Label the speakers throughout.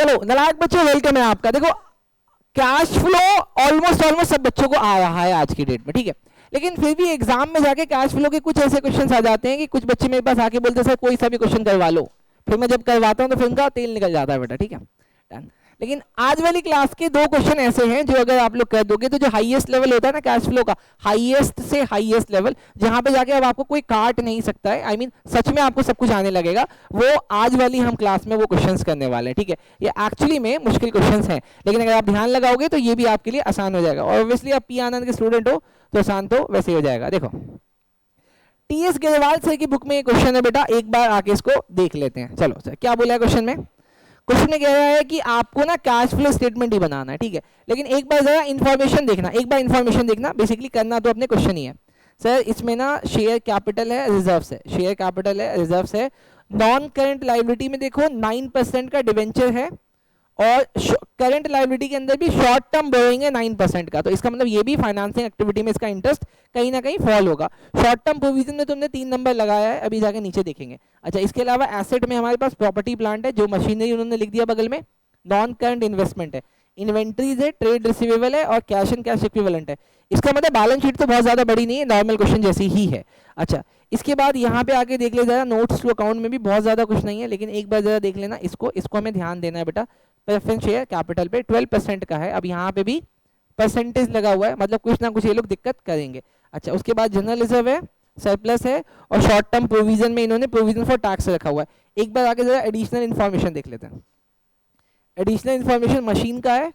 Speaker 1: चलो नालायक बच्चों, वेलकम है आपका। देखो कैश फ्लो ऑलमोस्ट सब बच्चों को आ रहा है आज की डेट में, ठीक है। लेकिन फिर भी एग्जाम में जाके कैश फ्लो के कुछ ऐसे क्वेश्चंस आ जाते हैं कि कुछ बच्चे मेरे पास आके बोलते हैं सर कोई सा भी क्वेश्चन करवा लो, फिर मैं जब करवाता हूँ तो फिर उनका तेल निकल जाता है बेटा, ठीक है। Done। लेकिन आज वाली क्लास के दो क्वेश्चन ऐसे हैं जो अगर आप लोग कर दोगे तो जो हाईएस्ट लेवल होता है ना कैश फ्लो का, हाईएस्ट से हाईएस्ट लेवल, जहां पे जाके अब आपको कोई काट नहीं सकता है, आई मीन सच में आपको सब कुछ आने लगेगा, वो आज वाली हम क्लास में वो क्वेश्चंस करने वाले हैं, ठीक है। ये एक्चुअली में मुश्किल क्वेश्चंस हैं, लेकिन अगर आप ध्यान लगाओगे तो ये भी आपके लिए आसान हो जाएगा। और ऑब्वियसली आप पी आनंद के स्टूडेंट हो तो आसान तो वैसे ही हो जाएगा। देखो टीएस गेरवाल सर की बुक में एक क्वेश्चन है बेटा, एक बार आके इसको देख लेते हैं। चलो सर क्या बोला है क्वेश्चन में? क्वेश्चन में कह रहा है कि आपको ना कैश फ्लो स्टेटमेंट ही बनाना है, ठीक है। लेकिन एक बार जरा इंफॉर्मेशन देखना, एक बार इंफॉर्मेशन देखना, बेसिकली करना तो अपने क्वेश्चन ही है। सर इसमें ना शेयर कैपिटल है, रिजर्व्स है, शेयर कैपिटल है, रिजर्व्स है, नॉन करंट लायबिलिटी में देखो 9% का डिवेंचर है, और करंट लायबिलिटी के अंदर भी शॉर्ट टर्म बोरोइंग है 9% का। तो इसका मतलब ये भी फाइनेंसिंग एक्टिविटी में इसका इंटरेस्ट कहीं ना कहीं फॉल होगा। शॉर्ट टर्म प्रोविजन में तुमने 3 नंबर लगाया है, अभी जाके नीचे देखेंगे। अच्छा इसके अलावा एसेट में हमारे पास प्रॉपर्टी प्लांट है, जो मशीनरी उन्होंने लिख दिया बगल में, नॉन करंट इन्वेस्टमेंट है, इन्वेंट्रीज है, ट्रेड रिसीवेबल है, और कैश एंड कैश इक्विवेलेंट है। इसका मतलब बैलेंस शीट तो बहुत ज्यादा बड़ी नहीं है, नॉर्मल क्वेश्चन जैसी ही है। अच्छा इसके बाद यहाँ पे आके देख ले जरा, नोट्स टू अकाउंट में भी बहुत ज्यादा कुछ नहीं है, लेकिन एक बार जरा देख लेना इसको, इसको हमें ध्यान देना है बेटा। प्रेफरेंस शेयर कैपिटल पे 12% का है, अब यहाँ पे भी परसेंटेज लगा हुआ है, मतलब कुछ ना कुछ ये लोग दिक्कत करेंगे। अच्छा उसके बाद जनरल रिजर्व है, सरप्लस है, और शॉर्ट टर्म प्रोविजन में इन्होंने प्रोविजन फॉर टैक्स रखा हुआ है। एक बार आगे जरा एडिशनल इन्फॉर्मेशन देख लेते हैं। एडिशनल इन्फॉर्मेशन मशीन का है,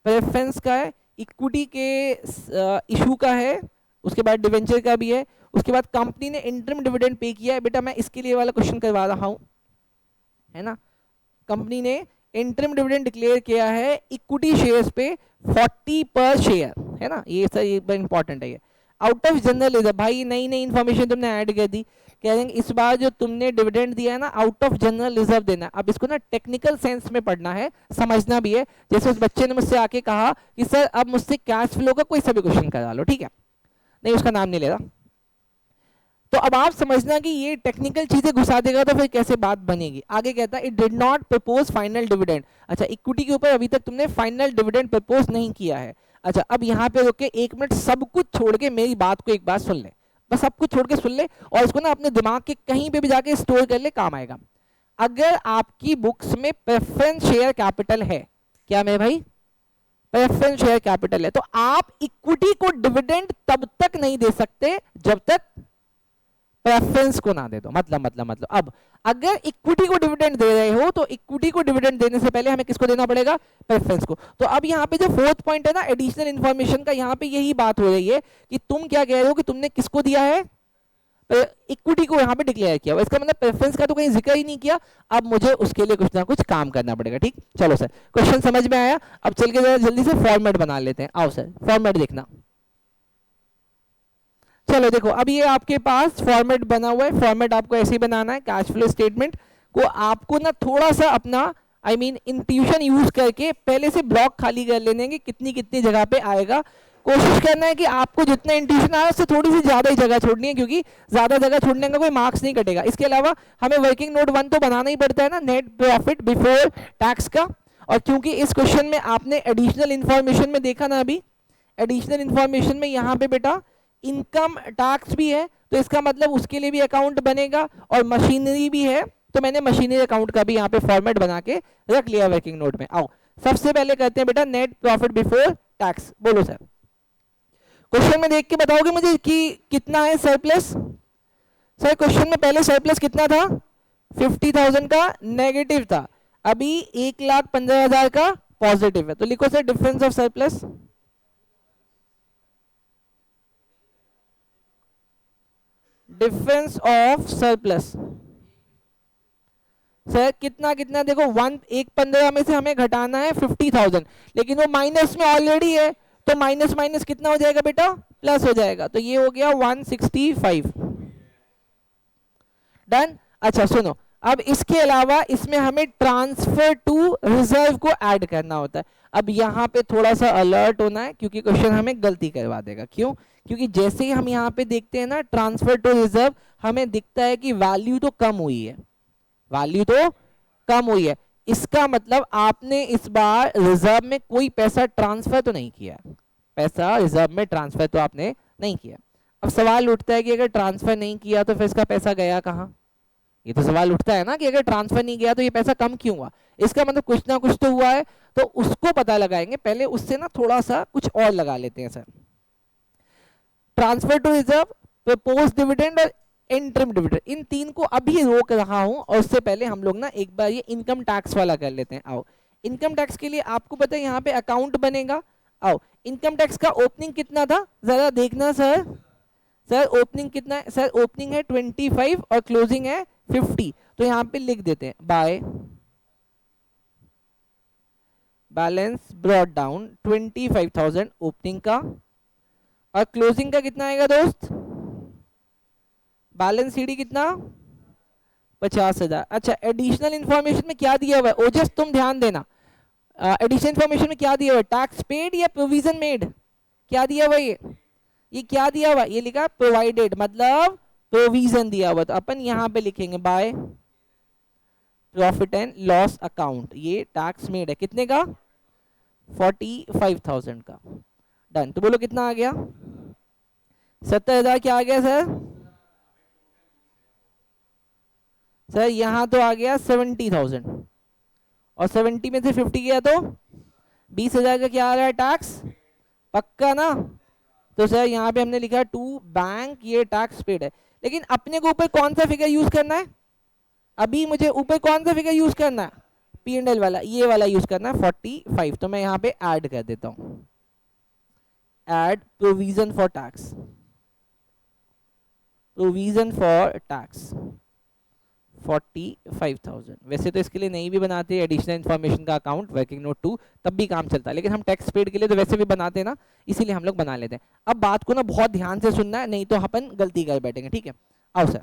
Speaker 1: प्रेफरेंस का है, इक्विटी के इशू का है, उसके बाद डिवेंचर का भी है, उसके बाद कंपनी ने इंटरम डिविडेंड पे किया है। बेटा मैं इसके लिए वाला क्वेश्चन करवा रहा हूँ, है ना। कंपनी ने इंटरम डिविडेंड डिक्लेयर किया है इक्विटी शेयर्स पे 40 पर शेयर, है ना, ये सर ये इंपॉर्टेंट है। ये आउट ऑफ जनरल रिजर्व, भाई नई नई इन्फॉर्मेशन तुमने ऐड कर दी, कह रहे हैं इस बार जो तुमने डिविडेंड दिया है ना आउट ऑफ जनरल रिजर्व देना है। अब इसको ना टेक्निकल सेंस में पढ़ना है, समझना भी है। जैसे उस बच्चे ने मुझसे आके कहा कि सर अब मुझसे कैश फ्लो का कोई सा भी क्वेश्चन करा लो, ठीक है, नहीं उसका नाम नहीं ले रहा, तो अब आप समझना कि ये टेक्निकल चीजें घुसा देगा तो फिर कैसे बात बनेगी। आगे कहता है it did not propose final dividend. अच्छा इक्विटी के ऊपर अभी तक तुमने फाइनल डिविडेंड प्रपोज नहीं किया है। अच्छा अब यहाँ पे रुक के 1 मिनट सब कुछ छोड़ के मेरी बात को एक बार सुन ले, बस सब कुछ छोड़ के सुन ले, और इसको ना अपने दिमाग के कहीं पे भी जाके स्टोर कर ले, काम आएगा। अगर आपकी बुक्स में प्रेफरेंस शेयर कैपिटल है, क्या मैं भाई प्रेफरेंस शेयर कैपिटल है, तो आप इक्विटी को डिविडेंड तब तक नहीं दे सकते जब तक प्रेफरेंस को ना दे दो। मतलब अब अगर इक्विटी को डिविडेंड दे रहे हो तो इक्विटी को डिविडेंड देने से पहले हमें किसको देना पड़ेगा? प्रेफरेंस को। तो अब यहाँ पे जो 4th पॉइंट है ना एडिशनल इन्फॉर्मेशन का, यहाँ पे यही बात हो रही है कि तुम क्या कह रहे हो कि तुमने किसको दिया है? इक्विटी को यहाँ पे डिक्लेयर किया। इसका मतलब प्रेफरेंस का तो कहीं जिक्र ही नहीं किया। अब मुझे उसके लिए कुछ ना कुछ काम करना पड़ेगा, ठीक। चलो सर क्वेश्चन समझ में आया, अब चल के जल्दी से फॉर्मेट बना लेते हैं। आओ सर फॉर्मेट देखना। चलो देखो अब ये आपके पास फॉर्मेट बना हुआ है। फॉर्मेट आपको ऐसे ही बनाना है, कैश फ्लो स्टेटमेंट को आपको ना थोड़ा सा अपना आई मीन इंट्यूशन यूज करके पहले से ब्लॉक खाली कर लेने कि कितनी कितनी जगह पे आएगा। कोशिश करना है कि आपको जितना इंट्यूशन आया उससे थोड़ी सी ज्यादा ही जगह छोड़नी है, क्योंकि ज्यादा जगह छोड़ने का कोई मार्क्स नहीं कटेगा। इसके अलावा हमें वर्किंग नोट 1 तो बनाना ही पड़ता है ना, नेट प्रॉफिट बिफोर टैक्स का। और क्योंकि इस क्वेश्चन में आपने एडिशनल इंफॉर्मेशन में देखा ना, अभी एडिशनल इंफॉर्मेशन में यहाँ पे बेटा इनकम टैक्स भी है, तो इसका मतलब उसके लिए भी अकाउंट बनेगा, और मशीनरी भी है, तो मैंने मशीनरी अकाउंट का भी यहाँ पे फॉर्मेट बना के रख लिया वर्किंग नोट में। आओ सबसे पहले करते हैं बेटा नेट प्रॉफिट बिफोर टैक्स। बोलो सर, क्वेश्चन में देख के बताओगे मुझे कि कितना है सरप्लस? सर क्वेश्चन में पहले सरप्लस कितना था? 50,000 का नेगेटिव था, अभी 1,15,000 का पॉजिटिव है। तो लिखो sir difference of surplus. Difference of surplus sir कितना कितना देखो 1,15,000 में से हमें घटाना है 50,000, लेकिन वो माइनस में ऑलरेडी है, तो माइनस माइनस कितना हो जाएगा बेटा? प्लस हो जाएगा। तो ये हो गया 165। डन। अच्छा सुनो, अब इसके अलावा इसमें हमें ट्रांसफर टू रिजर्व को ऐड करना होता है। अब यहाँ पे थोड़ा सा अलर्ट होना है, क्योंकि क्वेश्चन हमें गलती करवा देगा। क्यों? क्योंकि जैसे ही हम यहाँ पे देखते हैं ना ट्रांसफर टू रिजर्व, हमें दिखता है कि वैल्यू तो कम हुई है, वैल्यू तो कम हुई है। इसका मतलब आपने इस बार रिजर्व में कोई पैसा ट्रांसफर तो नहीं किया, पैसा रिजर्व में ट्रांसफर तो आपने नहीं किया। अब सवाल उठता है कि अगर ट्रांसफर नहीं किया तो फिर इसका पैसा गया कहाँ? ये तो सवाल उठता है ना कि अगर ट्रांसफर नहीं गया तो ये पैसा कम क्यों हुआ? इसका मतलब कुछ ना कुछ तो हुआ है, तो उसको पता लगाएंगे। पहले उससे ना थोड़ा सा कुछ और लगा लेते हैं sir. Transfer to reserve, post dividend और इंटरिम डिविडेंड, इन तीन को अभी रोक रहा हूं, और उससे पहले हम लोग ना एक बार ये इनकम टैक्स वाला कर लेते हैं। आओ, इनकम टैक्स के लिए आपको पता है यहाँ पे अकाउंट बनेगा। आओ, इनकम टैक्स का ओपनिंग कितना था जरा देखना सर। सर ओपनिंग कितना है? सर ओपनिंग है 25 और क्लोजिंग है 50। तो यहाँ पे लिख देते हैं by balance brought down 25,000 opening का, और क्लोजिंग का कितना आएगा दोस्त? बैलेंस सीडी कितना? 50,000। अच्छा, एडिशनल इंफॉर्मेशन में क्या दिया हुआ है ओजस, तुम ध्यान देना। एडिशनल इंफॉर्मेशन में क्या दिया हुआ है? टैक्स पेड या प्रोविजन मेड? क्या दिया हुआ है? ये क्या दिया हुआ? ये लिखा प्रोवाइडेड, मतलब प्रोविजन दिया हुआ। तो अपन यहां पे लिखेंगे by profit and loss account, ये टैक्स मेड है कितने का? 45,000 का। डन। तो बोलो कितना आ गया? 70,000 क्या आ गया सर? सर यहां तो आ गया 70,000, और 70 में से 50 गया तो 20,000 का क्या आ रहा है? टैक्स। पक्का ना? तो सर यहाँ पे हमने लिखा टू बैंक, ये टैक्स पेड है। लेकिन अपने को ऊपर कौन सा फिगर यूज करना है? अभी मुझे ऊपर कौन सा फिगर यूज करना है? P&L वाला, ये वाला यूज करना है 45। तो मैं यहाँ पे ऐड कर देता हूँ, add provision for tax, provision for tax 45,000। वैसे तो इसके लिए नहीं भी बनाते एडिशनल इन्फॉर्मेशन का अकाउंट वर्किंग नोट 2, तब भी काम चलता है, लेकिन हम टैक्स पेड के लिए तो वैसे भी बनाते हैं ना, इसीलिए हम लोग बना लेते हैं। अब बात को ना बहुत ध्यान से सुनना है, नहीं तो अपन गलती कर बैठेंगे, ठीक है? आओ सर,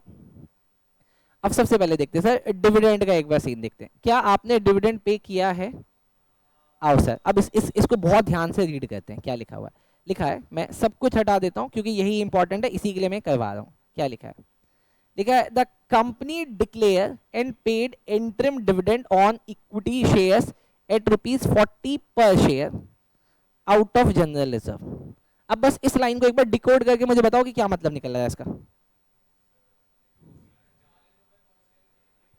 Speaker 1: अब सबसे पहले देखते हैं सर डिविडेंड का एक बार सीन देखते हैं। क्या आपने डिविडेंड पे किया है? आओ सर, अब इसको बहुत ध्यान से रीड करते हैं। क्या लिखा हुआ है? लिखा है, मैं सब कुछ हटा देता हूँ क्योंकि यही इंपॉर्टेंट है, इसी के लिए मैं करवा रहा हूँ। क्या लिखा है? लिखा है the company declare and paid interim dividend on equity shares at ₹40 पर share out of general reserve. अब बस इस लाइन को एक बार डिकोड करके मुझे बताओ कि क्या मतलब निकल रहा है इसका।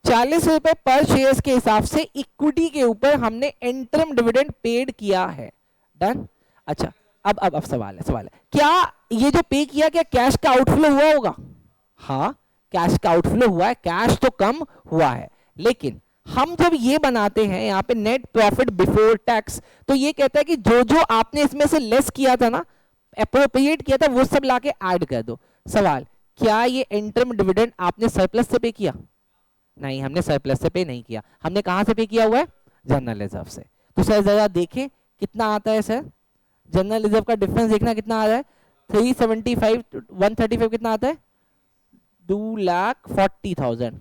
Speaker 1: 40 रुपए पर शेयर्स के हिसाब से इक्विटी के ऊपर हमने इंटरिम डिविडेंड पेड किया है। डन। अच्छा, अब सवाल है क्या ये जो पे किया क्या कैश का आउटफ्लो हुआ होगा? हाँ, कैश का आउटफ्लो हुआ है, कैश तो कम हुआ है, लेकिन हम जब ये बनाते हैं यहाँ पे नेट प्रॉफिट बिफोर टैक्स, तो ये कहता है कि जो जो आपने इसमें से लेस किया था ना, अप्रोप्रिएट किया था, वो सब लाके ऐड कर दो। सवाल, क्या ये इंटरिम डिविडेंड आपने सरप्लस से पे किया? नहीं, हमने सरप्लस से पे नहीं किया। हमने कहां से पे किया हुआ है? जनरल रिजर्व से। तो सर जरा देखें कितना आता है सर, जनरल रिजर्व का डिफरेंस देखना कितना आ रहा है? 375 135 कितना आता है? 2,40,000।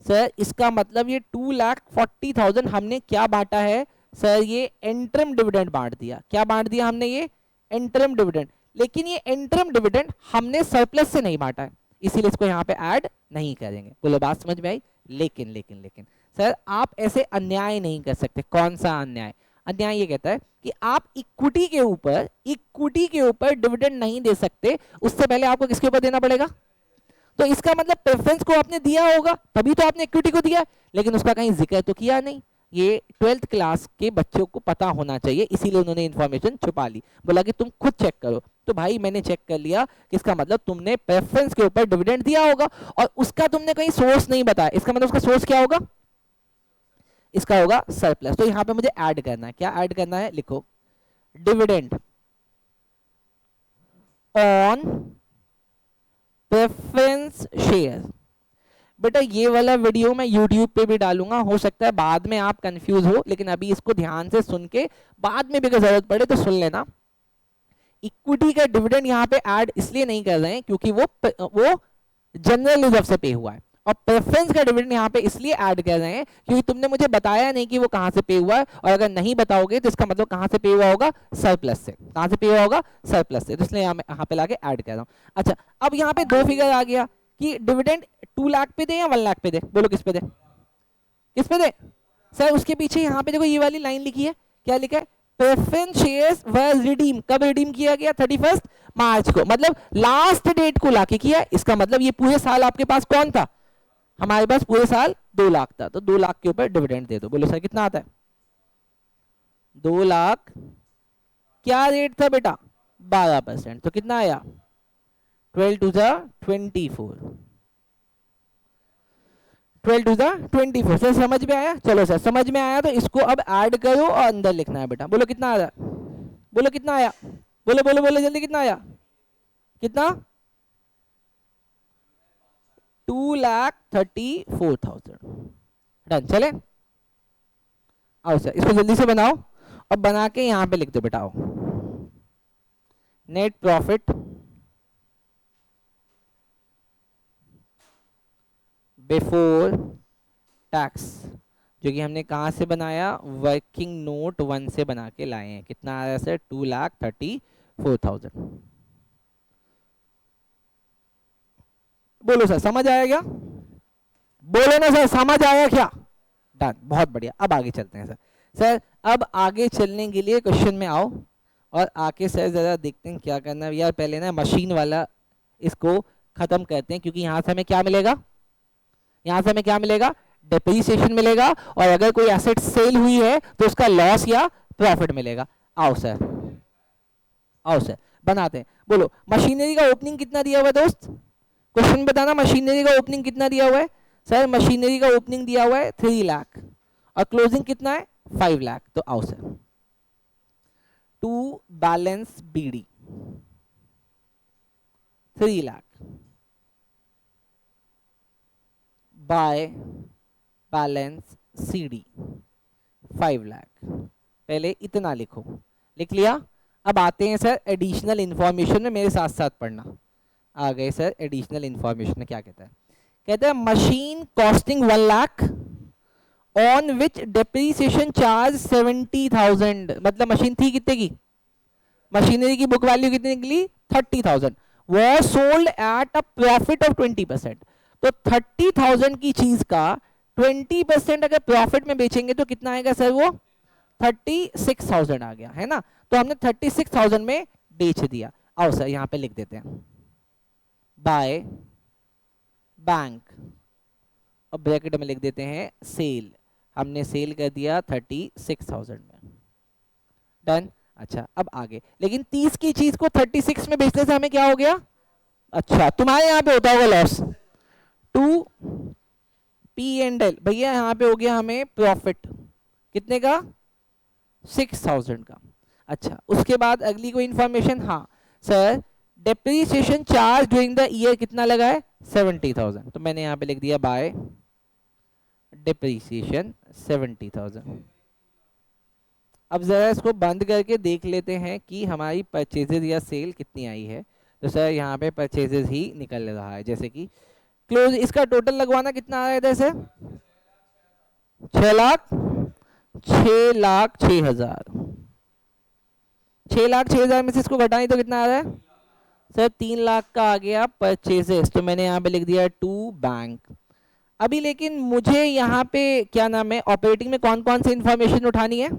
Speaker 1: सर इसका मतलब ये 2,40,000 हमने क्या बांटा है सर? ये इंटरिम डिविडेंड बांट दिया। क्या बांट दिया हमने? ये इंटरिम डिविडेंड। लेकिन ये इंटरिम डिविडेंड हमने सरप्लस से नहीं बांटा है, इसीलिए इसको यहाँ पे ऐड नहीं करेंगे। बोलो बात समझ में आई? लेकिन सर आप ऐसे अन्याय नहीं कर सकते। कौन सा अन्याय? अन्याय ये कहता है कि आप इक्विटी के ऊपर डिविडेंड नहीं दे सकते, उससे पहले आपको किसके ऊपर देना पड़ेगा? तो इसका मतलब प्रेफरेंस को आपने दिया होगा, तभी तो आपने इक्विटी को दिया, लेकिन उसका कहीं जिक्र तो किया नहीं। ये 12th क्लास के बच्चों को पता होना चाहिए, इसीलिए उन्होंने इन्फॉर्मेशन छुपा ली, बोला कि तुम खुद चेक करो। तो भाई मैंने चेक कर लिया, इसका मतलब तुमने प्रेफरेंस के ऊपर डिविडेंड दिया होगा और उसका तुमने कहीं सोर्स नहीं बताया, इसका मतलब उसका सोर्स क्या होगा? इसका होगा सरप्लस। तो यहां पे मुझे ऐड करना है। क्या ऐड करना है? लिखो डिविडेंड ऑन प्रेफरेंस शेयर। बेटा ये वाला वीडियो मैं YouTube पे भी डालूंगा, हो सकता है बाद में आप कंफ्यूज हो, लेकिन अभी इसको ध्यान से सुन के बाद में भी अगर जरूरत पड़े तो सुन लेना। इक्विटी का डिविडेंड यहाँ पे ऐड इसलिए नहीं कर रहे हैं क्योंकि वो जनरल रिजर्व से पे हुआ है, और प्रेफरेंस का डिविडेंड यहाँ पे इसलिए ऐड कर रहे हैं क्योंकि तुमने मुझे बताया नहीं कि वो कहां से पे हुआ है, और अगर नहीं बताओगे तो इसका मतलब कहां से पे हुआ होगा? सरप्लस से। कहां से पे हुआ होगा? सरप्लस से। तो इसलिए यहाँ पे लाके ऐड कर रहा हूँ। अच्छा, अब यहाँ पे दो फिगर आ गया कि डिविडेंड 2 लाख पे दे या 1 लाख पे दे। बोलो किस पे दे? किस पे दे? सर उसके पीछे यहाँ पे देखो ये वाली लाइन लिखी है, क्या लिखा है, प्रेफरेंस शेयर्स वाज रिडीम, कब रिडीम किया गया, 31 मार्च को, मतलब लास्ट डेट को लाके किया। इसका मतलब ये पूरे साल आपके पास कौन था, हमारे पास पूरे साल 2 लाख था, तो 2 लाख के ऊपर डिविडेंड दे दो। बोलो सर कितना आता है, 2 लाख, क्या रेट था बेटा 12%, तो कितना आया 12 to the 24, 12 to the 24। Sir समझ में आया, चलो सर समझ में आया, तो इसको अब ऐड करो और अंदर लिखना है बेटा। बोलो कितना आया, बोलो कितना आया, बोलो बोलो बोलो जल्दी, कितना आया, कितना 2,34,000। डन, चले आओ सर इसको जल्दी से बनाओ और बना के यहां पे लिख दो बेटा। आओ, नेट प्रॉफिट बिफोर टैक्स, जो कि हमने कहां से बनाया, वर्किंग नोट 1 से बना के लाए हैं। कितना आया सर 2,34,000। बोलो सर समझ आया क्या, बोलो ना सर समझ आया क्या। डन, बहुत बढ़िया। अब आगे चलते हैं सर। सर अब आगे चलने के लिए क्वेश्चन में आओ और आके सर जरा देखते हैं क्या करना है यार। पहले ना मशीन वाला इसको खत्म करते हैं, क्योंकि यहां से हमें क्या मिलेगा, यहां से हमें क्या मिलेगा, डेप्रीसिएशन मिलेगा, और अगर कोई एसेट सेल हुई है तो उसका लॉस या प्रॉफिट मिलेगा। आओ सर, आओ सर बनाते हैं। बोलो मशीनरी का ओपनिंग कितना दिया हुआ है दोस्त, क्वेश्चन बताना, मशीनरी का ओपनिंग कितना दिया हुआ है। सर मशीनरी का ओपनिंग दिया हुआ है 3 लाख और क्लोजिंग कितना है 5 लाख। तो आओ sir, to balance BD 3 lakh by balance CD 5 lakh. पहले इतना लिखो, लिख लिया। अब आते हैं सर एडिशनल इंफॉर्मेशन में, मेरे साथ साथ पढ़ना। आ गए सर एडिशनल इंफॉर्मेशन में, क्या कहता है, कहता है machine costing 1 lakh on which depreciation charge 70,000। मतलब मशीन थी कितने की, मशीनरी की बुक वैल्यू कितने निकली 30,000, वो sold at a profit of 20%। तो 30,000 की चीज का 20% अगर प्रॉफिट में बेचेंगे तो कितना आएगा सर, वो 36,000 आ गया है ना। तो हमने 36,000 में बेच दिया। आओ सर यहां पे लिख देते हैं बाय बैंक, और ब्रैकेट में लिख देते हैं सेल। हमने सेल कर दिया 36,000 में। डन। अच्छा अब आगे, लेकिन 30 की चीज को 36 में बेचने से हमें क्या हो गया, अच्छा तुम्हारे यहाँ पे होता होगा लॉस, टू P&L भैया यहाँ पे हो गया हमें प्रॉफिट कितने का 6,000 का। अच्छा उसके बाद अगली कोई इंफॉर्मेशन, हाँ sir depreciation charge during the year कितना लगा है 70,000, तो मैंने यहाँ पे लिख दिया बाय डेप्रीसिएशन 70,000। अब जरा इसको बंद करके देख लेते हैं कि हमारी परचेजेज या सेल कितनी आई है। तो सर यहाँ पे परचेजेज ही निकल रहा है, जैसे कि क्लोज, इसका टोटल लगवाना कितना आ रहा है इधर से 6,06,000। 6,06,000 में से इसको घटाएं तो कितना आ रहा है सर 3 लाख का आ गया परचेजेस। तो मैंने यहाँ पे लिख दिया टू बैंक। अभी लेकिन मुझे यहाँ पे क्या नाम है, ऑपरेटिंग में कौन कौन सी इंफॉर्मेशन उठानी है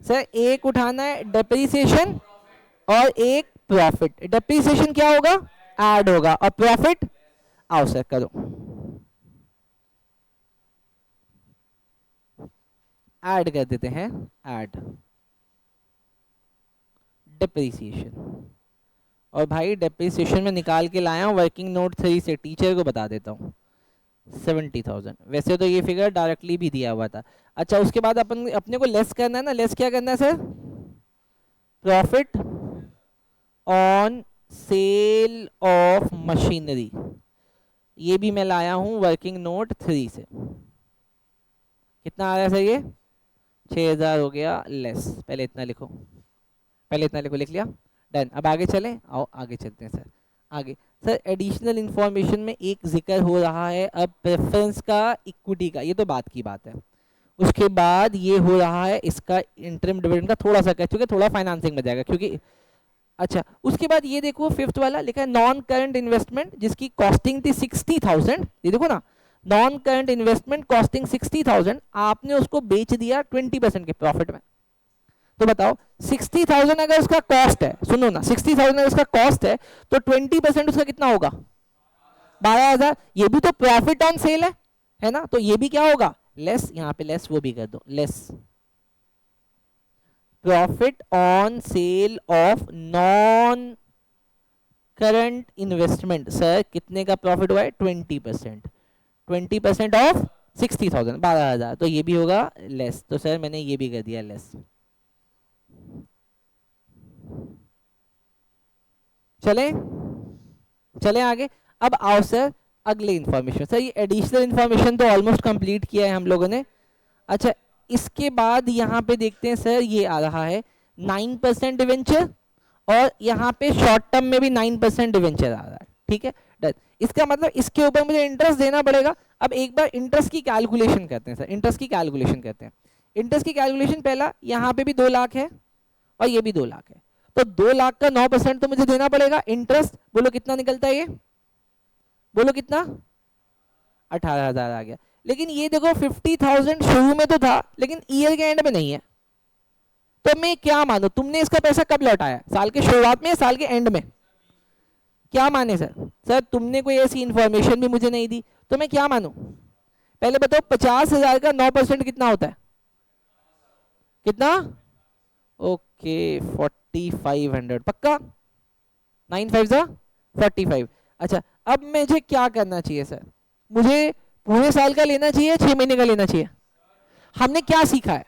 Speaker 1: सर, एक उठाना है डेप्रीसिएशन और एक प्रॉफिट। डेप्रीसिएशन क्या होगा ऐड होगा, और प्रॉफिट, आओ सर करो ऐड कर देते हैं, ऐड डेप्रीसिएशन। और भाई डेप्रीसिएशन में निकाल के लाया हूं वर्किंग नोट 3 से, टीचर को बता देता हूं 70,000। वैसे तो ये फिगर डायरेक्टली भी दिया हुआ था। अच्छा उसके बाद अपन अपने को लेस करना है ना, लेस क्या करना है sir, profit on sale of machinery. ये भी मैं लाया हूं वर्किंग नोट 3 से। कितना आ रहा है सर ये 6,000 हो गया लेस। पहले इतना लिखो, पहले इतना लिखो, लिख लिया। डन। अब आगे चलें, आओ आगे चलते हैं सर। आगे सर एडिशनल इंफॉर्मेशन में एक जिक्र हो रहा है अब प्रेफरेंस का, इक्विटी का, ये तो बात की बात है। उसके बाद ये हो रहा है इसका इंटरिम डिविडेंड का, थोड़ा सा क्योंकि थोड़ा फाइनेंसिंग में जाएगा क्योंकि। अच्छा उसके बाद ये देखो फिफ्थ वाला लिखा है नॉन करंट इन्वेस्टमेंट जिसकी कॉस्टिंग थी 60,000। ये देखो ना नॉन करंट इन्वेस्टमेंट कॉस्टिंग 60,000, आपने उसको बेच दिया 20% के प्रॉफिट में। तो बताओ 60,000 अगर उसका कॉस्ट है, सुनो ना, 60,000 अगर उसका कॉस्ट है तो 20% उसका कितना होगा? 12,000। ये भी तो प्रॉफिट ऑन सेल है ना, तो ये भी क्या होगा? लेस, यहां पे लेस वो भी कर दो, less profit on sale of non current investment. Sir कितने का प्रॉफिट हुआ है? 20%। 20% ऑफ 60,000, 12,000, तो ये भी होगा लेस। तो सर मैंने ये भी कर दिया लेस। चले चले आगे। अब आओ सर अगले इंफॉर्मेशन। सर ये एडिशनल इंफॉर्मेशन तो ऑलमोस्ट कंप्लीट किया है हम लोगों ने। अच्छा, इसके बाद यहाँ पे देखते हैं सर, ये आ रहा है 9% डिवेंचर, और यहाँ पे शॉर्ट टर्म में भी 9% डिवेंचर आ रहा है। ठीक है, डन। इसका मतलब इसके ऊपर मुझे इंटरेस्ट देना पड़ेगा। अब एक बार इंटरेस्ट की कैलकुलेशन करते हैं सर, इंटरेस्ट की कैलकुलेशन करते हैं। इंटरेस्ट की कैलकुलेशन, पहला यहाँ पे भी 2 लाख है और ये भी 2 लाख है, तो 2 लाख का 9% तो मुझे देना पड़ेगा। इंटरेस्ट बोलो कितना निकलता है? ये बोलो कितना? 18,000 आ गया। लेकिन ये देखो 50,000 शुरू में तो था, लेकिन ईयर के एंड में नहीं है। तो मैं क्या मानूं, तुमने इसका पैसा कब लौटाया? साल के शुरुआत में या साल के एंड में? क्या माने सर? सर तुमने कोई ऐसी इंफॉर्मेशन भी मुझे नहीं दी, तो मैं क्या मानूं? पहले बताओ 50,000 का 9% कितना होता है? कितना? ओके 4,500 पक्का? 9 5 जा 45। अच्छा, अब मुझे क्या करना चाहिए सर? मुझे पूरे साल का लेना चाहिए, 6 महीने का लेना चाहिए? हमने क्या सीखा है?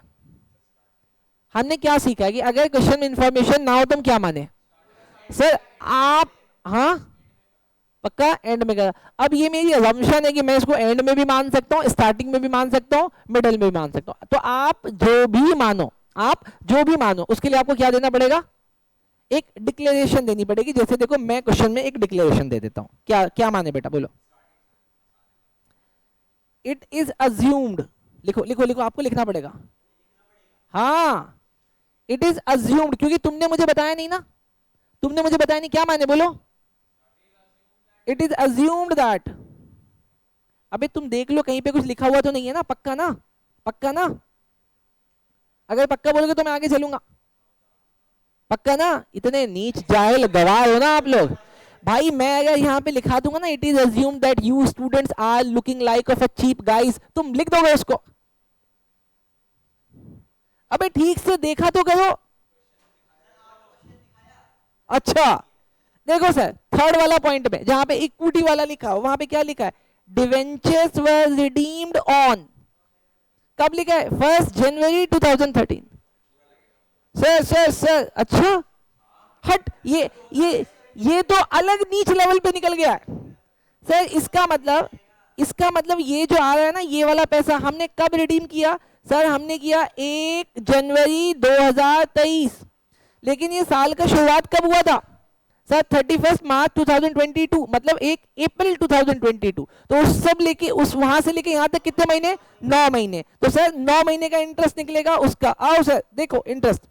Speaker 1: हमने क्या सीखा है कि अगर क्वेश्चन में इंफॉर्मेशन ना हो तो हम क्या माने? सर आप, हाँ पक्का एंड में कर। अब ये मेरी अजम्पशन है कि मैं इसको एंड में भी मान सकता हूँ, स्टार्टिंग में भी मान सकता हूँ, मिडल में भी मान सकता हूँ। तो आप जो भी मानो, आप जो भी मानो, उसके लिए आपको क्या देना पड़ेगा? एक डिक्लेरेशन देनी पड़ेगी। जैसे देखो मैं क्वेश्चन में एक डिक्लेरेशन दे देता हूँ, क्या क्या माने बेटा बोलो? इट इज अज्यूम्ड, लिखो लिखो लिखो, आपको लिखना पड़ेगा। हाँ, इट इज अज्यूम्ड, क्योंकि तुमने मुझे बताया नहीं ना, तुमने मुझे बताया नहीं, क्या माने बोलो? It is assumed that. अबे तुम देख लो कहीं पे कुछ लिखा हुआ तो नहीं है ना? पक्का ना? पक्का ना? अगर पक्का बोलोगे तो मैं आगे चलूंगा। पक्का ना? इतने नीच जाहिल गवार हो ना आप लोग। भाई मैं अगर यहाँ पे लिखा दूंगा ना, it is assumed that you students are looking like of a cheap guys, तुम लिख दोगे उसको? अबे ठीक से देखा तो करो। अच्छा देखो सर, थर्ड वाला पॉइंट में जहां पे इक्विटी वाला लिखा हो, वहां पे क्या लिखा है? डिवेंचर्स वर रिडीम्ड ऑन, कब लिखा है? 1 जनवरी 2013। सर सर सर, अच्छा हट, ये तो अलग नीच लेवल पे निकल गया है सर। इसका मतलब ये जो आ रहा है ना, ये वाला पैसा हमने कब रिडीम किया? सर हमने किया 1 जनवरी 2023, लेकिन ये साल का शुरुआत कब हुआ था? सर 31 मार्च 2022, मतलब 1 अप्रैल 2022। तो उस सब लेके, उस वहां से लेके यहां तक कितने महीने? 9 महीने। तो सर 9 महीने का इंटरेस्ट निकलेगा उसका। आओ सर देखो इंटरेस्ट,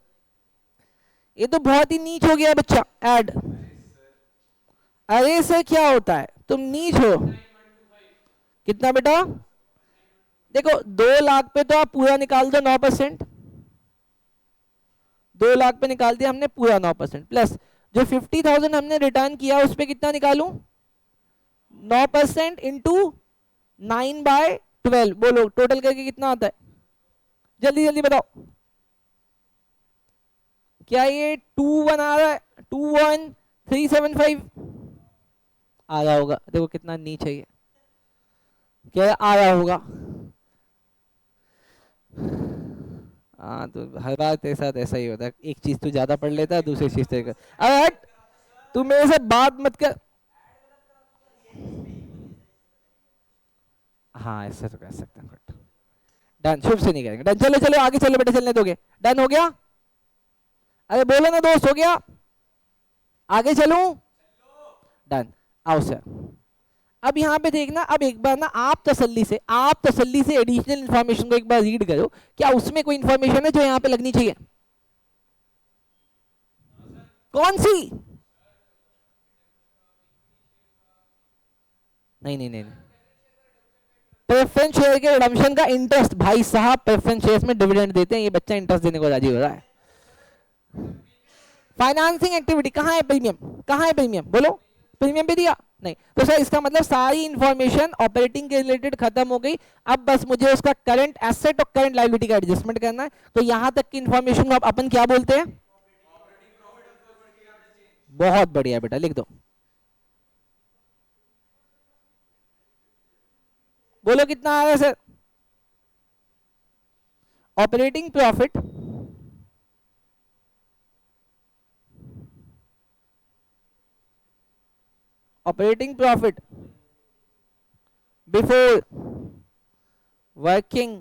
Speaker 1: ये तो बहुत ही नीच हो गया बच्चा ऐड। अरे सर क्या होता है, तुम नीच हो। कितना बेटा? देखो 2 लाख पे तो आप पूरा निकाल दो 9%। 2 लाख पे निकाल दिया हमने पूरा 9%, प्लस जो 50,000 हमने रिटर्न किया उस पे कितना निकालूं? 9% इंटू 9/12, बोलो टोटल करके कितना आता है? जल्दी जल्दी बताओ। क्या ये 21 आ रहा है? 21,375 आ रहा होगा। देखो कितना नीचे है ये, क्या आ रहा होगा? हाँ तो हर बार तेरे साथ ऐसा ही होता है, एक चीज तू ज्यादा पढ़ लेता है, दूसरी चीज तेरे को। अरे हट, तू मेरे से बात मत कर। हाँ ऐसे तो कह सकते हैं, बट डन, शुभ से नहीं करेंगे। डन, चलो चलो आगे चलो बेटे, चलने दोगे? डन हो गया? अरे बोलो ना दोस्त, हो गया? आगे चलूं? डन। आओ सर, अब यहाँ पे देखना, अब एक बार ना आप तसल्ली से एडिशनल इंफॉर्मेशन को एक बार रीड करो, क्या उसमें कोई इंफॉर्मेशन है जो यहाँ पे लगनी चाहिए? कौन सी? नहीं नहीं नहीं, नहीं। प्रेफरेंस शेयर के रिडम्पशन का इंटरेस्ट, भाई साहब प्रेफरेंस शेयर्स में डिविडेंड देते हैं, ये बच्चा इंटरेस्ट देने को राजी हो रहा है। फाइनेंसिंग एक्टिविटी कहाँ है प्रीमियम, कहाँ है प्रीमियम, बोलो प्रीमियम भी दिया नहीं, तो सर इसका मतलब सारी इंफॉर्मेशन ऑपरेटिंग के रिलेटेड खत्म हो गई। अब बस मुझे उसका करंट एसेट और करंट लायबिलिटी का एडजस्टमेंट करना है। तो यहां तक की इंफॉर्मेशन को अपन क्या बोलते हैं, बहुत बढ़िया बेटा, लिख दो, बोलो कितना आ रहा है sir, operating profit operating profit before working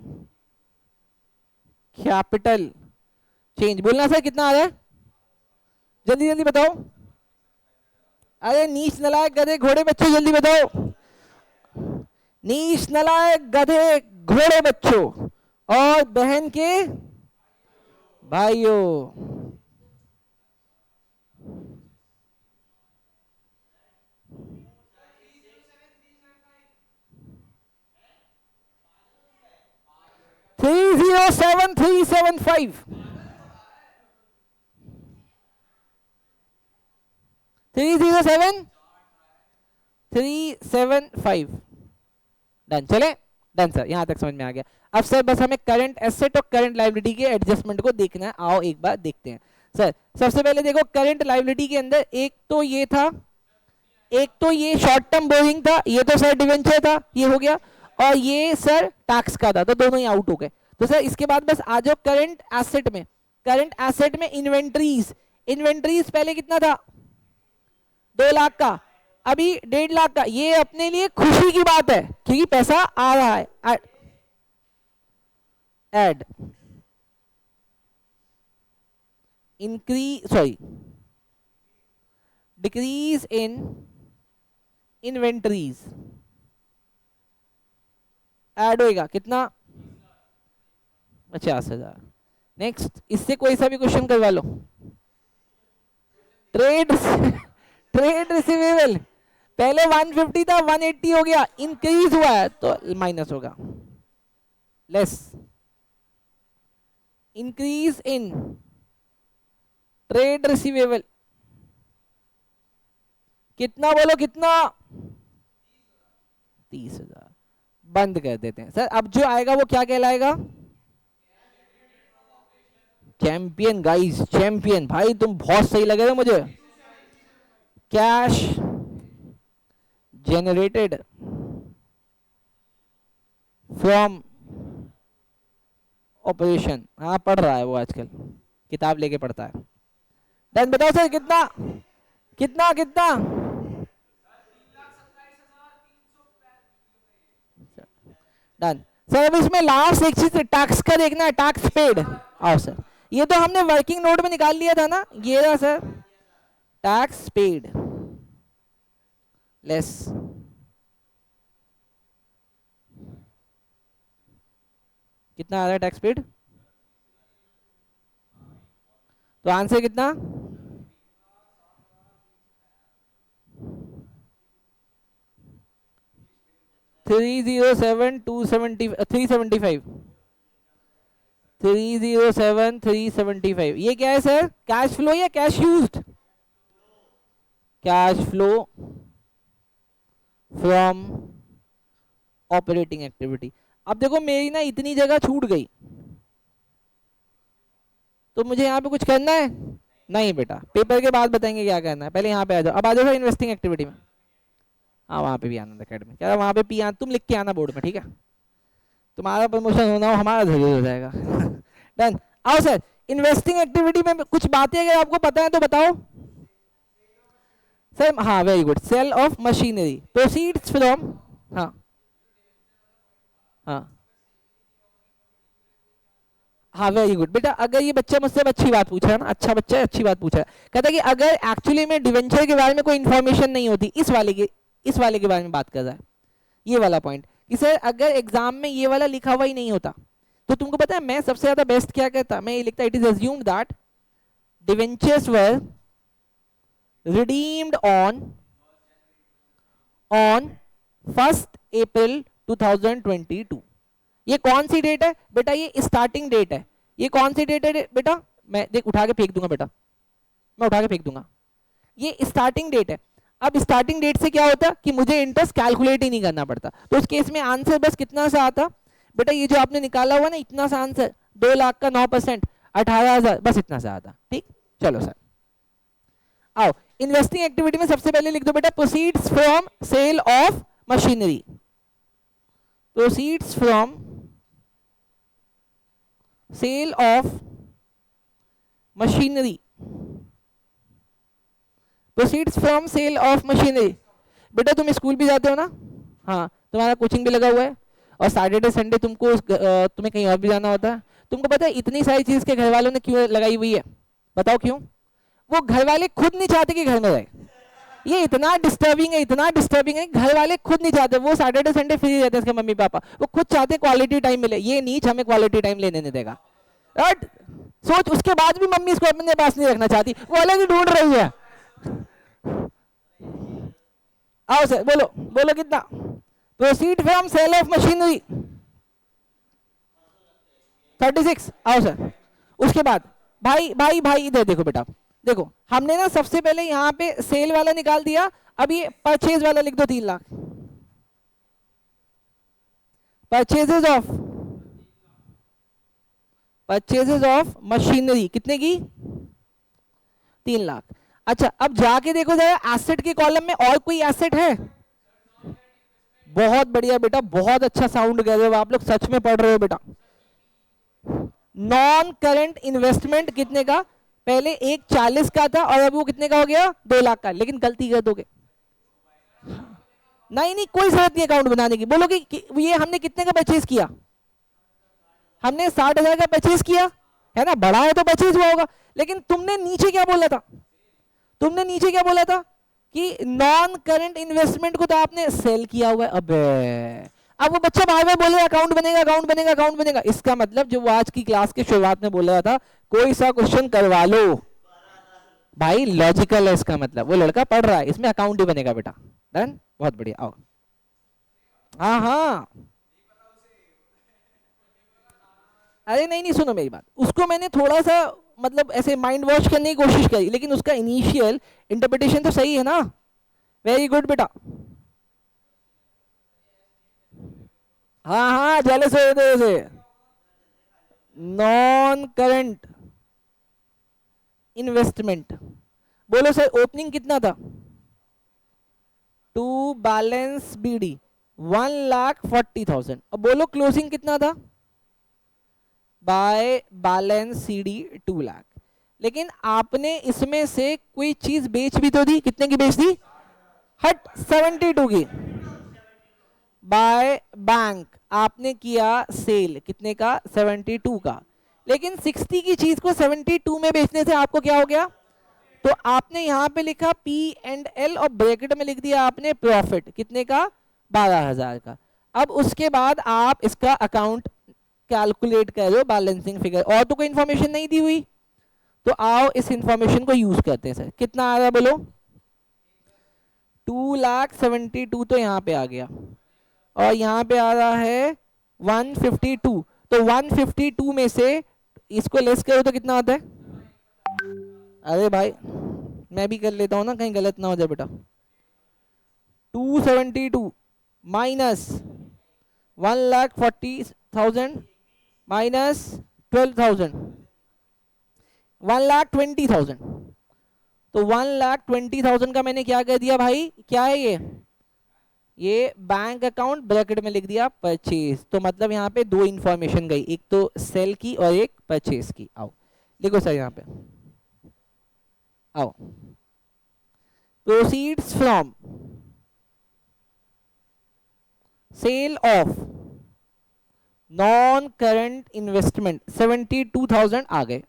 Speaker 1: capital change, बोलना सर कितना आ रहा है, जल्दी जल्दी बताओ। अरे नीच नलायक गधे घोड़े बच्चों जल्दी बताओ, नीच नलायक गधे घोड़े बच्चों और बहन के भाइयों। थ्री 307,375 307,375 डन, चले डन सर, यहां तक समझ में आ गया। अब सर बस हमें करंट एसेट और करंट लायबिलिटी के एडजस्टमेंट को देखना है, आओ एक बार देखते हैं। सर सबसे पहले देखो करंट लायबिलिटी के अंदर एक तो ये था, एक तो ये शॉर्ट टर्म बोरिंग था, ये तो सर डिवेंचर था, ये हो गया, और ये सर टैक्स का था, तो दोनों ही आउट हो गए। तो सर इसके बाद बस आ जाओ करंट एसेट में। करंट एसेट में इन्वेंट्रीज, इन्वेंट्रीज पहले कितना था 2 लाख का, अभी 1.5 लाख का। ये अपने लिए खुशी की बात है क्योंकि पैसा आ रहा है। Add increase sorry decrease in inventories add होएगा कितना 50,000। नेक्स्ट इससे कोई सा भी क्वेश्चन करवा लो। ट्रेड ट्रेड रिसीवेबल पहले 150 था 180 हो गया, इंक्रीज हुआ है तो माइनस होगा, less increase in trade receivable कितना, बोलो कितना 30,000। बंद कर देते हैं सर। अब जो आएगा वो क्या कहलाएगा, चैंपियन गाइस, चैंपियन भाई तुम बहुत सही लगे थे मुझे। कैश जनरेटेड फ्रॉम ऑपरेशन, हाँ पढ़ रहा है वो आजकल, किताब लेके पढ़ता है। डन, बताओ सर कितना कितना कितना, डन सर। अब इसमें लास्ट एक चीज टैक्स का देखना है, टैक्स पेड। आओ सर, ये तो हमने वर्किंग नोट में निकाल लिया था ना, ये रहा सर टैक्स पेड लेस कितना आ रहा है टैक्स पेड, तो आंसर कितना 307,375 ये क्या है सर, कैश फ्लो या cash used, cash flow from operating activity. अब देखो मेरी ना इतनी जगह छूट गई, तो मुझे यहाँ पे कुछ करना है नहीं बेटा, पेपर के बाद बताएंगे क्या करना है, पहले यहाँ पे आ जाओ। अब आ जाओ इन्वेस्टिंग एक्टिविटी में, हाँ वहाँ पे भी आना था अकेडमी, क्या वहाँ पे पी आना, तुम लिख के आना बोर्ड में, ठीक है, तुम्हारा प्रमोशन होना हो हमारा धीरे हो जाएगा। डन, आओ सर इन्वेस्टिंग एक्टिविटी में कुछ बातें अगर आपको पता है तो बताओ सर। हाँ very good, sale of machinery, proceeds from, हाँ हाँ हाँ वेरी गुड बेटा। अगर ये बच्चा मुझसे अच्छी बात पूछा है ना, अच्छा बच्चा है, अच्छी बात पूछा है, कहता है कि अगर एक्चुअली में डिवेंचर के बारे में कोई इन्फॉर्मेशन नहीं होती, इस वाले के बारे में बात कर रहा है, ये वाला पॉइंट कि सर अगर एग्जाम में ये वाला लिखा हुआ ही नहीं होता तो तुमको पता है मैं सबसे ज्यादा बेस्ट क्या कहता, मैं ये लिखता, it is assumed that debentures were redeemed on 1st April 2022। ये कौन सी डेट है बेटा? ये स्टार्टिंग डेट है। ये कौन सी डेट है बेटा? मैं देख उठा के फेंक दूंगा बेटा, मैं उठा के फेंक दूंगा। ये स्टार्टिंग डेट है। अब स्टार्टिंग डेट से क्या होता कि मुझे इंटरेस्ट कैलकुलेट ही नहीं करना पड़ता, तो उस केस में आंसर बस कितना सा आता बेटा? ये जो आपने निकाला हुआ ना इतना सा आंसर, 2 लाख का 9%, 18,000, बस इतना सा आता। ठीक, चलो सर आओ इन्वेस्टिंग एक्टिविटी में सबसे पहले लिख दो बेटा proceeds from sale of machinery. Proceeds from sale of machinery. Proceeds from sale of machinery. बेटा तुम स्कूल भी जाते हो ना? हाँ, तुम्हारा कोचिंग भी लगा हुआ है और सैटरडे संडे तुमको तुम्हें कहीं और भी जाना होता है। तुमको पता है इतनी सारी चीज के घर वालों ने क्यों लगाई हुई है? बताओ क्यों? वो घर वाले खुद नहीं चाहते कि घर में रहे। ये इतना डिस्टर्बिंग है, इतना डिस्टर्बिंग है, घर वाले खुद नहीं चाहते। वो सैटरडे संडे फ्री रहते हैं इसके मम्मी पापा, वो खुद चाहते क्वालिटी टाइम मिले। ये नीच हमें क्वालिटी टाइम लेने नहीं देगा। राइट? सोच, उसके बाद भी मम्मी इसको अपने पास नहीं रखना चाहती, वो अलग ही ढूंढ रही है। आओ सर बोलो, बोलो कितना? Proceed from sale of machinery 36। आओ सर उसके बाद भाई भाई भाई इधर देखो बेटा, देखो हमने ना सबसे पहले यहाँ पे सेल वाला निकाल दिया, अब ये परचेज वाला लिख दो 3 लाख। परचेजेज ऑफ मशीनरी कितने की? 3 लाख। अच्छा अब जाके देखो जरा एसेट के कॉलम में और कोई एसेट है? बहुत बढ़िया बेटा, बहुत अच्छा साउंड कर रहे हो आप लोग, सच में पढ़ रहे हो बेटा। नॉन करंट इन्वेस्टमेंट कितने का? पहले एक 40 का था और अब वो कितने का हो गया? 2 लाख का। लेकिन गलती कर दोगे, नहीं नहीं कोई जरूरत नहीं अकाउंट बनाने की। बोलोगे कि ये हमने कितने का परचेज किया? हमने 60,000 का परचेज किया है ना, बड़ा है तो परचेज हुआ होगा। लेकिन तुमने नीचे क्या बोला था? तुमने नीचे क्या बोला था कि नॉन करंट इन्वेस्टमेंट को तो आपने सेल किया हुआ है। अबे अब वो बच्चा बार बार बोले अकाउंट बनेगा, अकाउंट बनेगा, अकाउंट बनेगा। इसका मतलब जो वो आज की क्लास के शुरुआत में बोल रहा था, कोई सा क्वेश्चन करवा लो भाई, लॉजिकल है इसका मतलब। वो लड़का पढ़ रहा है, इसमें अकाउंट ही बनेगा बेटा। डन, बहुत बढ़िया। आओ हाँ हाँ, अरे नहीं नहीं सुनो मेरी बात, उसको मैंने थोड़ा सा मतलब ऐसे माइंड वॉश करने की कोशिश करी, लेकिन उसका इनिशियल इंटरप्रिटेशन तो सही है ना। वेरी गुड बेटा। हाँ हाँ जेलस हो रहे, नॉन करंट इन्वेस्टमेंट। बोलो सर ओपनिंग कितना था? To balance BD 1,40,000। अब बोलो क्लोजिंग कितना था? By balance CD 2 lakh. लेकिन आपने इसमें से कोई चीज बेच भी तो दी। कितने की बेच दी? हट 72 की। बाय बैंक आपने किया सेल कितने का? 72 का। लेकिन 60 की चीज को 72 में बेचने से आपको क्या हो गया? तो आपने यहां पे लिखा P&L और ब्रैकेट में लिख दिया आपने प्रॉफिट कितने का? 12,000 का। अब उसके बाद आप इसका अकाउंट कैलकुलेट करो, बैलेंसिंग फिगर। और तो कोई इंफॉर्मेशन नहीं दी हुई, तो आओ इस इंफॉर्मेशन को यूज करते हैं। सर कितना आ रहा है बोलो? 2,72,000 तो यहाँ पे आ गया, और यहाँ पे आ रहा है 152। तो 152 में से इसको लेस करो तो कितना आता है? अरे भाई मैं भी कर लेता हूँ ना, कहीं गलत ना हो जाए बेटा। 272 माइनस 1,40,000 माइनस 12,000, 1,20,000। तो 1,20,000 का मैंने क्या कर दिया भाई? क्या है ये बैंक अकाउंट ब्रैकेट में लिख दिया परचेज। तो मतलब यहाँ पे दो इंफॉर्मेशन गई, एक तो सेल की और एक परचेज की। आओ लिखो सर यहाँ पे, आओ proceeds from sale of non current investment 72,000 आ गए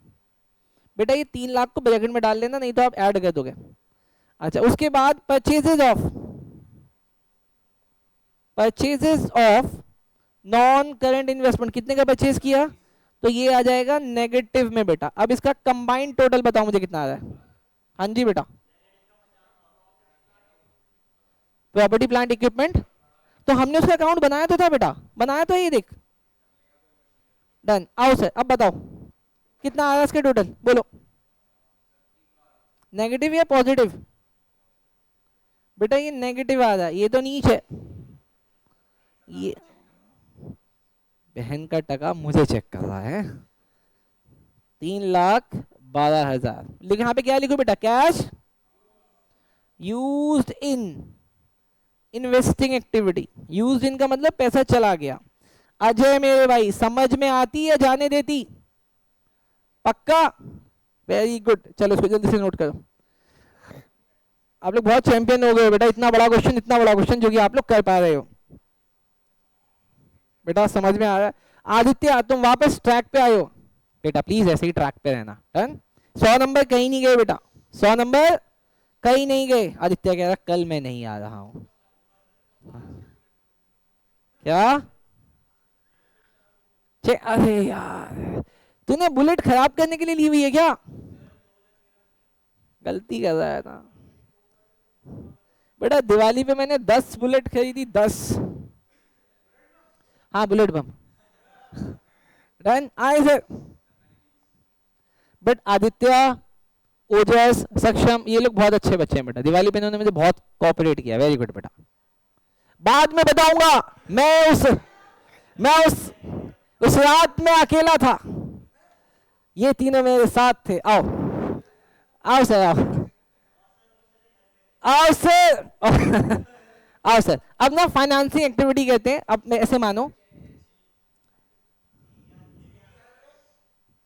Speaker 1: बेटा। ये 3 लाख को ब्रैकेट में डाल लेना, नहीं तो आप ऐड कर दोगे। अच्छा उसके बाद purchases of non current investment कितने का परचेज किया? तो ये आ जाएगा नेगेटिव में बेटा। अब इसका कंबाइंड टोटल बताओ मुझे कितना आ रहा है? हाँ जी बेटा, प्रॉपर्टी प्लांट इक्विपमेंट तो हमने उसका अकाउंट बनाया तो था बेटा, बनाया तो, ये देख डन। आओ सर अब बताओ कितना आ रहा इसके टोटल, बोलो नेगेटिव या पॉजिटिव? बेटा ये नेगेटिव आ रहा है, ये तो नीच है, ये बहन का टका मुझे चेक कर रहा है। 3,12,000 लेकिन यहाँ पे क्या लिखो बेटा, cash used in investing activity. Used in का मतलब पैसा चला गया। अजय मेरे भाई समझ में आती या जाने देती? पक्का, वेरी गुड। चलो इसको जल्दी से नोट करो। आप लोग बहुत चैंपियन हो गए बेटा, इतना बड़ा क्वेश्चन, इतना बड़ा क्वेश्चन जो कि आप लोग कर पा रहे हो बेटा, समझ में आ रहा है? आदित्य तुम वापस ट्रैक पे आयो बेटा, प्लीज ऐसे ही ट्रैक पे रहना। डन। 100 नंबर कहीं नहीं गए बेटा, 100 नंबर कहीं नहीं गए। आदित्य कह रहा कल मैं नहीं आ रहा हूं। क्या? अरे यार तूने बुलेट खराब करने के लिए ली हुई है क्या? गलती कर रहा है ना बेटा। दिवाली पे मैंने 10 बुलेट खरीदी, 10। हाँ बुलेट बम। डन। आए सर। बट आदित्य, ओजस, सक्षम ये लोग बहुत अच्छे बच्चे हैं बेटा। दिवाली पे इन्होंने मुझे बहुत कोऑपरेट किया। वेरी गुड बेटा। बाद में बताऊंगा, मैं उस रात में अकेला था, ये तीनों मेरे साथ थे। आओ आओ सर, आओ सर आओ सर। अब ना फाइनेंसिंग एक्टिविटी कहते हैं। अब मैं ऐसे मानो,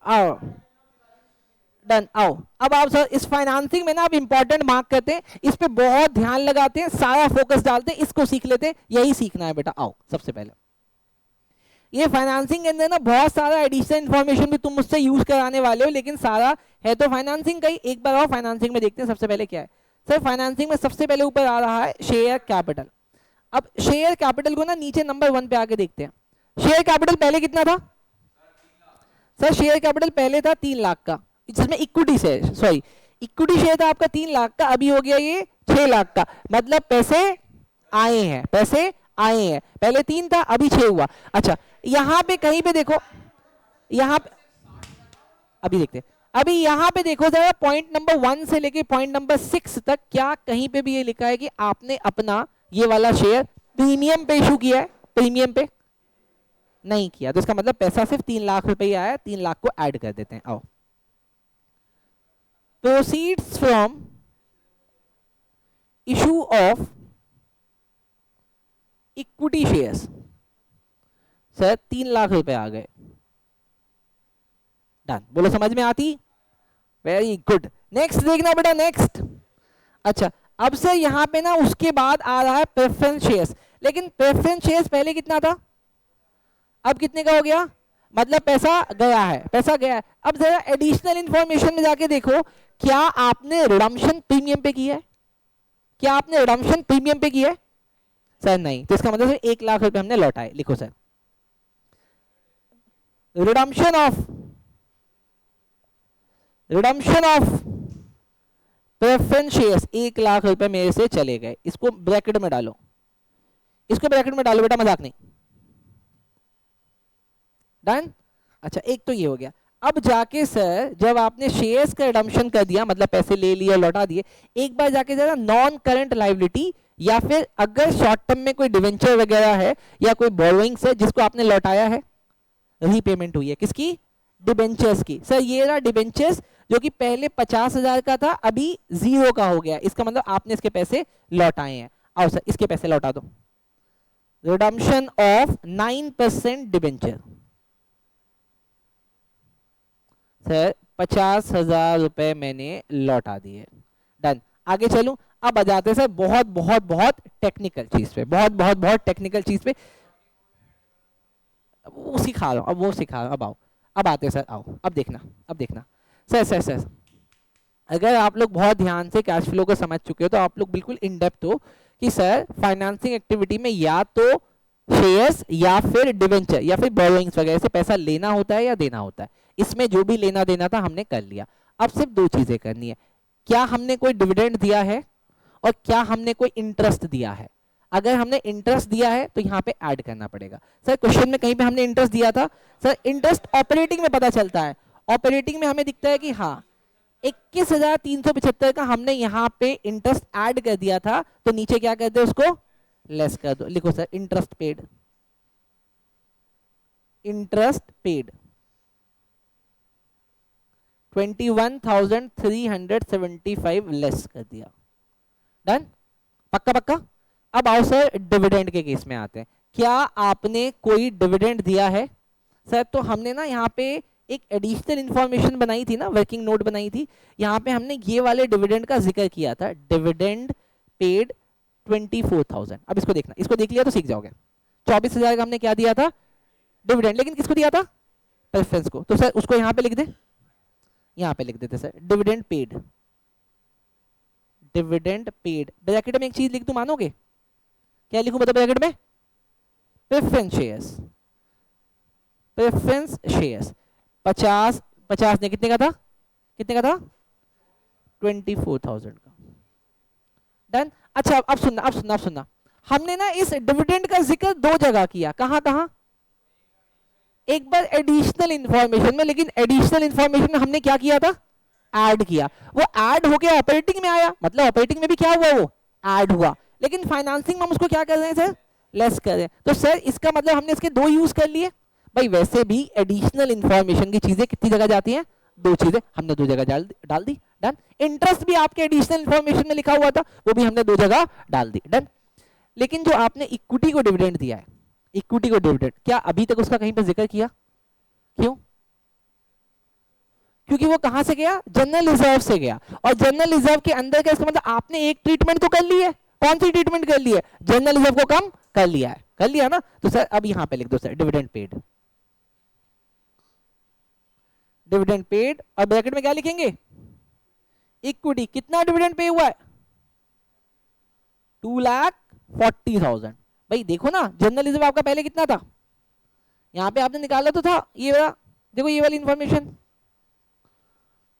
Speaker 1: आओ डन। आओ अब आप सर इस फाइनेंसिंग में ना आप इंपॉर्टेंट मार्क करते हैं, इस पे बहुत ध्यान लगाते हैं, सारा फोकस डालते हैं, इसको सीख लेते हैं। यही सीखना है बेटा। आओ सबसे पहले ये फाइनेंसिंग के अंदर ना बहुत सारा एडिशनल इन्फॉर्मेशन भी तुम मुझसे यूज कराने वाले हो, लेकिन सारा है तो फाइनेंसिंग का ही। एक बार आओ फाइनेंसिंग में देखते हैं सबसे पहले क्या है। सर फाइनेंसिंग में सबसे पहले ऊपर आ रहा है शेयर कैपिटल। अब शेयर कैपिटल को ना नीचे नंबर 1 पे आके देखते हैं। शेयर कैपिटल पहले कितना था? सर शेयर कैपिटल पहले था 3 लाख का, जिसमें equity share, sorry equity share था आपका 3 लाख का, अभी हो गया ये 6 लाख का। मतलब पैसे आए हैं, पैसे आए हैं। पहले 3 था, अभी 6 हुआ। अच्छा यहां पे कहीं पे देखो, यहां पे अभी देखते हैं, अभी यहां पे देखो जरा पॉइंट नंबर 1 से लेके पॉइंट नंबर 6 तक क्या कहीं पे भी ये लिखा है कि आपने अपना ये वाला शेयर प्रीमियम पे इशू किया है? प्रीमियम पे नहीं किया, तो इसका मतलब पैसा सिर्फ 3 लाख रुपए आया है। 3 लाख को ऐड कर देते हैं। आओ, proceeds from issue of equity shares. Sir 3 lakh रुपए आ गए। डन। बोलो समझ में आती? Very good. नेक्स्ट देखना बेटा, नेक्स्ट। अच्छा अब सर यहां पे ना उसके बाद आ रहा है प्रेफरेंस शेयर्स। लेकिन प्रेफरेंस शेयर्स पहले कितना था, अब कितने का हो गया? मतलब पैसा गया है, पैसा गया है। अब जरा एडिशनल इंफॉर्मेशन में जाके देखो, क्या आपने रिडम्पशन प्रीमियम पे किया है? क्या आपने रिडम्पशन प्रीमियम पे किया है? सर नहीं, तो इसका मतलब 1 लाख रुपए हमने लौटाए। लिखो sir, redemption of preference shares 1 lakh रुपए मेरे से चले गए। इसको ब्रैकेट में डालो, इसको ब्रैकेट में डालो बेटा, मजाक नहीं। डन। अच्छा एक तो ये हो गया। अब जाके सर जब आपने शेयर्स का रिडम्पशन कर दिया, मतलब पैसे ले लिए लौटा दिए, एक बार जाके जरा नॉन करंट लायबिलिटी या फिर अगर शॉर्ट टर्म में कोई डिवेंचर वगैरह है या कोई बोरोइंग्स है जिसको आपने लौटाया है, रीपेमेंट हुई है किसकी? डिबेंचर्स की। सर ये रहा डिबेंचर्स जो कि पहले 50,000 का था, अभी 0 का हो गया। इसका मतलब आपने इसके पैसे लौटाए हैं। आओ सर इसके पैसे लौटा दो। Redemption of 9% debenture. सर 50,000 रुपए मैंने लौटा दिए। डन। आगे चलूं? अब आ जाते सर बहुत बहुत बहुत टेक्निकल चीज पे, बहुत बहुत बहुत टेक्निकल चीज पे। वो सिखा रहा हूं, अब वो सिखा रहा हूं। अब आओ, अब आते सर, आओ अब देखना, अब देखना। सर अगर आप लोग बहुत ध्यान से कैश फ्लो को समझ चुके हो तो आप लोग बिल्कुल इन डेप्थ हो कि सर फाइनेंसिंग एक्टिविटी में या तो शेयर्स या फिर डिवेंचर या फिर बोरोइंग्स वगैरह से पैसा लेना होता है या देना होता है। इसमें जो भी लेना देना था हमने कर लिया। अब सिर्फ 2 चीजें करनी है, क्या हमने कोई डिविडेंड दिया है और क्या हमने कोई इंटरेस्ट दिया है। अगर हमने इंटरेस्ट दिया है तो यहाँ पे ऐड करना पड़ेगा। सर क्वेश्चन में कहीं पे हमने इंटरेस्ट दिया था, सर इंटरेस्ट ऑपरेटिंग में पता चलता है, ऑपरेटिंग में हमें दिखता है कि हाँ 21,375 का हमने यहाँ पे इंटरेस्ट ऐड कर दिया था, तो नीचे क्या कर दो, उसको लेस कर दो। लिखो sir interest paid, interest paid 21,375 less कर दिया। डन, पक्का पक्का। अब आओ सर डिविडेंड के केस में आते हैं। क्या आपने कोई डिविडेंड दिया है? सर तो हमने ना यहाँ पे एक एडिशनल इंफॉर्मेशन बनाई थी ना, वर्किंग नोट बनाई थी, यहाँ पे हमने ये वाले डिविडेंड का जिक्र किया था, डिविडेंड पेड 24,000। अब इसको देखना, इसको देख लिया तो सीख जाओगे। 24,000 का हमने क्या दिया था? डिविडेंड। लेकिन किसको दिया था? प्रेफरेंस को। तो सर उसको यहाँ पे लिख दे, यहाँ पे लिख देते sir dividend paid, dividend paid. Bracket में एक चीज लिख दूं, मानोगे? क्या लिखूं बता ब्रैकेट में? प्रेफरेंस शेयर्स, प्रेफरेंस शेयर्स 50 50 ने कितने का था? कितने का था? 24,000 का। डन। अच्छा अब सुनना, अब सुनना, अब सुनना, हमने ना इस डिविडेंड का जिक्र दो जगह किया। कहां कहां? एक बार एडिशनल इंफॉर्मेशन में, लेकिन एडिशनल इंफॉर्मेशन में हमने क्या किया था? ऐड किया। वो ऐड होके ऑपरेटिंग में आया, मतलब ऑपरेटिंग में भी क्या हुआ? वो ऐड हुआ। लेकिन फाइनेंसिंग में हम उसको क्या कर रहे हैं सर? लेस कर रहे हैं। तो सर इसका मतलब हमने इसके दो यूज कर लिए। भाई वैसे भी एडिशनल इंफॉर्मेशन की चीजें कितनी जगह जाती हैं? दो चीजें, हमने दो जगह डाल दी। डन। इंटरेस्ट भी आपके एडिशनल इंफॉर्मेशन में लिखा हुआ था, वो भी हमने दो जगह डाल दी। डन। लेकिन जो आपने इक्विटी को डिविडेंड दिया है, इक्विटी को डिविडेंड, क्या अभी तक उसका कहीं पर जिक्र किया? क्यों? क्योंकि वो कहां से गया? जनरल रिजर्व से गया। और जनरल रिजर्व के अंदर का इसका मतलब आपने एक ट्रीटमेंट तो कर ली है। कौन सी ट्रीटमेंट कर ली है? जनरल रिजर्व को कम कर लिया है, कर लिया ना। तो सर अब यहां पे लिख दो sir dividend paid, dividend paid, और ब्रैकेट में क्या लिखेंगे? इक्विटी। कितना डिविडेंड पे हुआ है? 2,40,000। भाई देखो ना, जनरल रिजर्व आपका पहले कितना था? यहां पे आपने निकाला तो था ये वाला, देखो ये वाली इंफॉर्मेशन।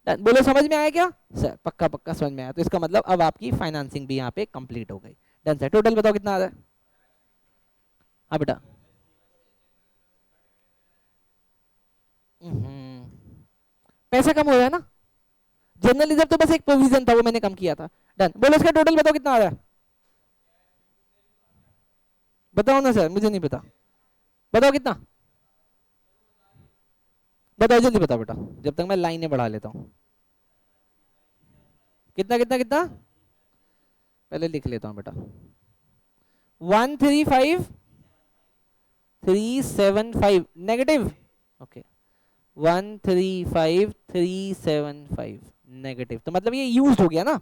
Speaker 1: बोलो समझ में आया क्या? सर पक्का पक्का समझ में आया। तो इसका मतलब अब आपकी फाइनेंसिंग भी यहाँ पे कंप्लीट हो गई। Done sir. टोटल बताओ कितना आ रहा है? हाँ बेटा। पैसा कम हो रहा है ना। जनरल रिजर्व तो बस एक प्रोविजन था, वो मैंने कम किया था। डन। बोलो इसका टोटल बताओ कितना आ रहा है? बताओ ना सर, मुझे नहीं पता। बताओ कितना? बताओ जल्दी बताओ बेटा, जब तक मैं लाइनें बढ़ा लेता हूँ। कितना कितना कितना? पहले लिख लेता हूँ बेटा। 135,375 नेगेटिव। ओके 135,375 नेगेटिव, तो मतलब ये यूज हो गया ना।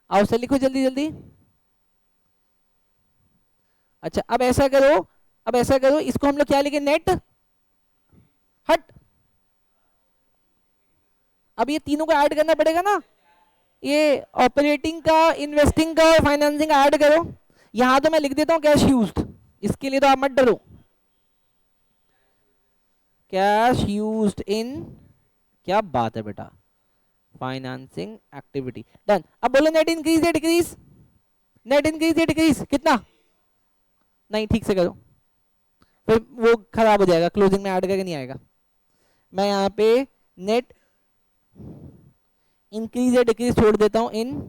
Speaker 1: आओ सर लिखो जल्दी जल्दी। अच्छा अब ऐसा करो, अब ऐसा करो, इसको हम लोग क्या लिखे? नेट। हट, अब ये तीनों को ऐड करना पड़ेगा ना। ये ऑपरेटिंग का, इन्वेस्टिंग का और फाइनेंसिंग का ऐड करो। यहां तो मैं लिख देता हूं कैश यूज्ड, इसके लिए तो आप मत डरो। कैश यूज्ड इन, क्या बात है बेटा, फाइनेंसिंग एक्टिविटी। डन। अब बोलो नेट इंक्रीज या डिक्रीज? नेट इंक्रीज या डिक्रीज? कितना? नहीं ठीक से करो, फिर वो खराब हो जाएगा, क्लोजिंग में ऐड करके नहीं आएगा। मैं यहाँ पे नेट इंक्रीज या डिक्रीज छोड़ देता हूं in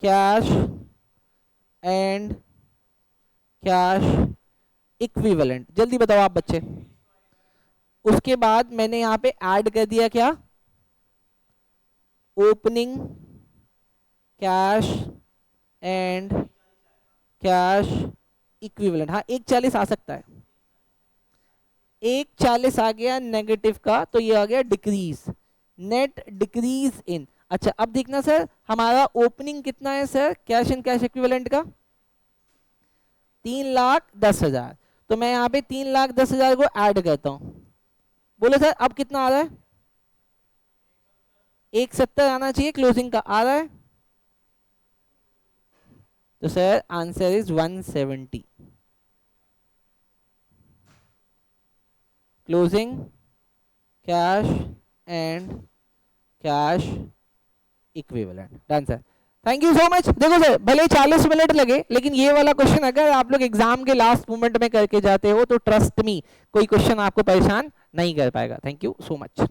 Speaker 1: cash and cash equivalent. जल्दी बताओ आप बच्चे। उसके बाद मैंने यहां पे ऐड कर दिया क्या? Opening cash and cash equivalent. हाँ 140 आ सकता है, 140 आ गया नेगेटिव का, तो ये आ गया डिक्रीज, नेट डिक्रीज इन। अच्छा अब देखना सर, हमारा ओपनिंग कितना है sir cash and cash equivalent का? 3,10,000। तो मैं यहाँ पे 3,10,000 को ऐड करता हूं। बोलो सर अब कितना आ रहा है? 170 आना चाहिए क्लोजिंग का, आ रहा है? तो sir answer is 170 closing cash and cash equivalent. Done sir. Thank you so much. देखो सर, भले 40 मिनट लगे, लेकिन ये वाला क्वेश्चन अगर आप लोग एग्जाम के लास्ट मोमेंट में करके जाते हो तो ट्रस्ट मी, कोई क्वेश्चन आपको परेशान नहीं कर पाएगा। Thank you so much.